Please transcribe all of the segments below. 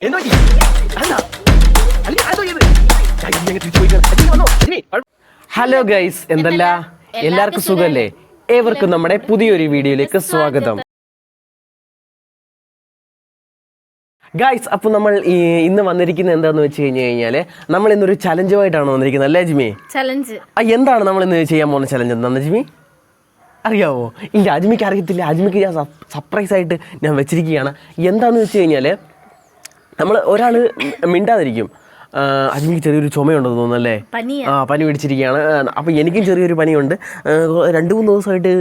Hello guys, എന്തല്ല എല്ലാവർക്കും സുഖല്ലേ? ഏവർക്കും നമ്മുടെ പുതിയൊരു വീഡിയോയിലേക്ക് സ്വാഗതം. ഗൈസ്, അപ്പോൾ നമ്മൾ ഇന്ന് വന്നിരിക്കുന്നത് എന്താണെന്ന് വെച്ച് കഴിഞ്ഞാല് നമ്മൾ ഇന്നൊരു ചലഞ്ചുമായിട്ടാണ് വന്നിരിക്കുന്നത്, അല്ലേ ജിമി? ചലഞ്ച്. എന്താണ് നമ്മൾ ഇന്ന് ചെയ്യാൻ പോകുന്ന ചലഞ്ച് എന്താണെന്ന് ജിമി അറിയാവോ? ഇല്ല, അജ്മിക്ക് അറിയത്തില്ല. അജ്മിക്ക് ഞാൻ സർപ്രൈസ് ആയിട്ട് ഞാൻ വെച്ചിരിക്കുകയാണ്. എന്താണെന്ന് വെച്ച് കഴിഞ്ഞാൽ നമ്മൾ ഒരാൾ മിണ്ടാതിരിക്കും. അജ്മിക്ക് ചെറിയൊരു ചുമയുണ്ടെന്ന് തോന്നുന്നല്ലേ? പനി പിടിച്ചിരിക്കുകയാണ്. അപ്പോൾ എനിക്കും ചെറിയൊരു പനിയുണ്ട്. 2-3 ദിവസമായിട്ട്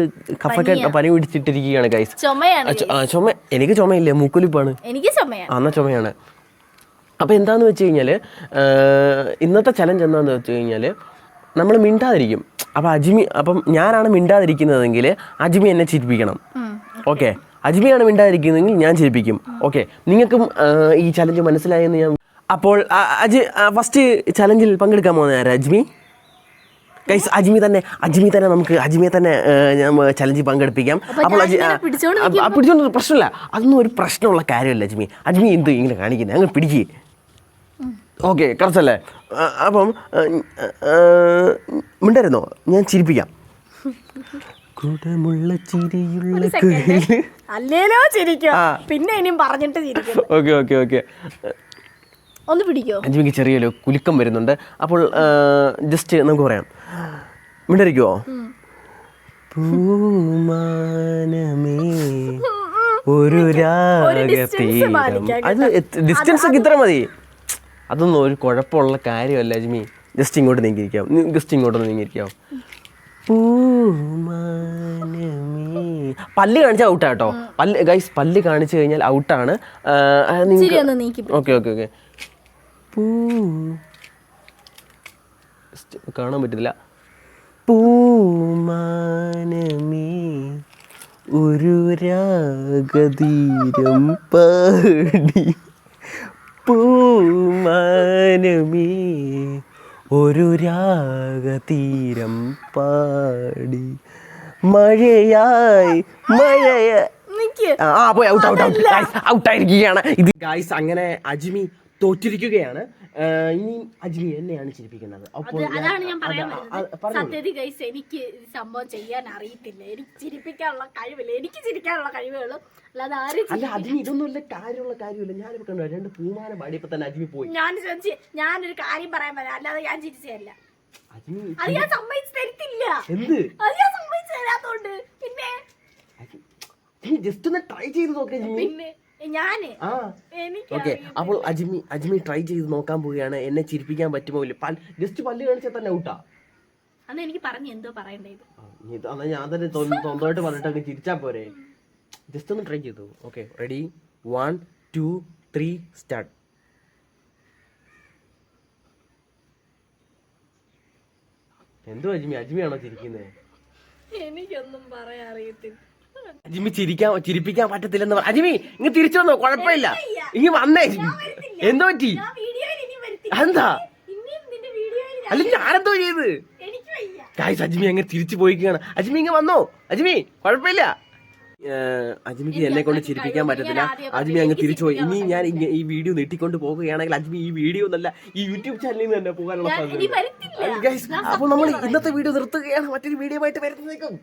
കഫക്കെട്ട് പനി പിടിച്ചിട്ടിരിക്കുകയാണ് ഗൈസ്. ചുമ എനിക്ക് ചുമയില്ല, മൂക്കൊലിപ്പാണ്. എന്നാൽ ചുമയാണ്. അപ്പോൾ എന്താണെന്ന് വെച്ച് കഴിഞ്ഞാൽ ഇന്നത്തെ ചലഞ്ച് എന്താണെന്ന് വെച്ച് കഴിഞ്ഞാൽ നമ്മൾ മിണ്ടാതിരിക്കും. അപ്പം ഞാനാണ് മിണ്ടാതിരിക്കുന്നതെങ്കിൽ അജ്മി എന്നെ ചിരിപ്പിക്കണം. ഓക്കെ, അജ്മിയാണ് മിണ്ടാതിരിക്കുന്നതെങ്കിൽ ഞാൻ ചിരിപ്പിക്കും. ഓക്കെ, നിങ്ങൾക്കും ഈ ചലഞ്ച് മനസ്സിലായെന്ന് ഞാൻ. അപ്പോൾ ഫസ്റ്റ് ചലഞ്ചിൽ പങ്കെടുക്കാൻ പോകുന്ന ആരാ? അജ്മി. ഗൈസ്, അജ്മിയെ തന്നെ നമുക്ക് ചലഞ്ചിൽ പങ്കെടുപ്പിക്കാം. അപ്പോൾ പിടിച്ചോണ്ട് പ്രശ്നമില്ല, അതൊന്നും ഒരു പ്രശ്നമുള്ള കാര്യമല്ല. അജ്മി എന്ത് ഇങ്ങനെ കാണിക്കുന്നത്? അങ്ങ് പിടിക്കുക. ഓക്കെ, കറക്റ്റല്ലേ? അപ്പം മിണ്ടായിരുന്നോ? ഞാൻ ചിരിപ്പിക്കാം. കുടമുള്ള ചിരിയുള്ള പിന്നെ ഇനിയും പറഞ്ഞിട്ട് ഓക്കെ ഒന്ന് പിടിക്കോ? അജ്മിക്ക് ചെറിയൊരു കുലുക്കം വരുന്നുണ്ട്. അപ്പോൾ ജസ്റ്റ് നമുക്ക് പറയാം. മിണ്ടരിക്കുവോ? പൂമാനമേ ഒരു രാഗതീരം. അത് ഡിസ്റ്റൻസ് ഒക്കെ ഇത്ര മതി. അതൊന്നും ഒരു കുഴപ്പമുള്ള കാര്യമല്ല അജ്മി. ജസ്റ്റ് ഇങ്ങോട്ട് നീങ്ങിയിരിക്കാവോ? പൂമാനമേ. പല്ല് കാണിച്ചാൽ ഔട്ടാ കേട്ടോ. പല്ല് കാണിച്ചു കഴിഞ്ഞാൽ ഔട്ടാണ്. ഓക്കെ കാണാൻ പറ്റത്തില്ല. പൂമാനമേ ഒരു രാഗതീരം പാടി, പൂമാനമേ ഒരു രാഗതീരം പാടി, പോയി ഔട്ടായിരിക്കുകയാണ് ഇത് ഗൈസ്. അങ്ങനെ അജ്മി തോറ്റിരിക്കുകയാണ്. ഇനി അജ്മി എന്നെയാണ് ചിരിപ്പിക്കുന്നത്. സത്യത്തിൽ ഗൈസ്, എനിക്ക് സംഭവം ചെയ്യാൻ അറിയത്തില്ല. എനിക്ക് ചിരിപ്പിക്കാനുള്ള കഴിവില്ല. എനിക്ക് ചിരിക്കാനുള്ള കഴിവുകൾ അല്ലാതെ അജ്മി ഇതൊന്നുമില്ല, കാര്യമില്ല. ഞാനിപ്പോ കണ്ടു 2 പൂമാന പാടിയപ്പോ തന്നെ അജ്മി പോയി. ഞാനൊരു കാര്യം പറയാൻ പറ്റില്ല, അല്ലാതെ ഞാൻ ചിരിച്ചതല്ല. അത് ഞാൻ സമ്മതിച്ചു തരത്തില്ല. എന്ത്? അത് ഞാൻ സമ്മതിച്ചു തരാത്തോണ്ട് പിന്നെ ജസ്റ്റ് ഒന്ന് ട്രൈ ചെയ്ത് നോക്കാം. പിന്നെ അപ്പോൾ അജ്മി ട്രൈ ചെയ്ത് നോക്കാൻ പോവുകയാണ്. എന്നെ ചിരിപ്പിക്കാൻ പറ്റുമോ ഇല്ല. ജസ്റ്റ് പല്ല് കാണിച്ചാൽ തന്നെ ഔട്ടാ. അന്ന് എനിക്ക് പറഞ്ഞു എന്തോ പറയണ്ടത്. ഞാൻ തന്നെ സ്വന്തമായിട്ട് പറഞ്ഞിട്ട് ചിരിച്ചാ പോരെ. ജസ്റ്റ് ഒന്ന് ട്രൈ ചെയ്തു. Okay, ready? 1 2 3 സ്റ്റാർട്ട്. എന്തോ അജ്മിയാണോ ചിരിക്കുന്നത്? എനിക്കൊന്നും പറയാൻ അറിയത്തില്ല. അജ്മി ചിരിപ്പിക്കാൻ പറ്റത്തില്ലെന്ന് പറ. അജ്മി ഇങ്ങ് തിരിച്ചു വന്നോ, കുഴപ്പമില്ല. ഇങ്ങ് വന്നേ. എന്തോ പറ്റി? എന്താ? അല്ല, ഞാനെന്തോ ചെയ്ത്? ഗൈസ്, അജ്മി അങ്ങനെ തിരിച്ചു പോയിക്കാണ്. അജ്മി ഇങ്ങ് വന്നോ. അജ്മി കുഴപ്പമില്ല. അജ്മിക്ക് എന്നെ കൊണ്ട് ചിരിപ്പിക്കാൻ പറ്റത്തില്ല. അജ്മി അങ്ങ് തിരിച്ചു പോയി. ഇനി ഞാൻ ഈ വീഡിയോ നീട്ടിക്കൊണ്ട് പോകുകയാണെങ്കിൽ അജ്മി ഈ വീഡിയോ എന്നല്ല, ഈ യൂട്യൂബ് ചാനലിൽ നിന്ന് തന്നെ പോകാനുള്ള സാധ്യത. അപ്പോൾ നമ്മൾ ഇന്നത്തെ വീഡിയോ നിർത്തുകയാണ്. മറ്റൊരു വീഡിയോ ആയിട്ട് വരുന്നേക്കും.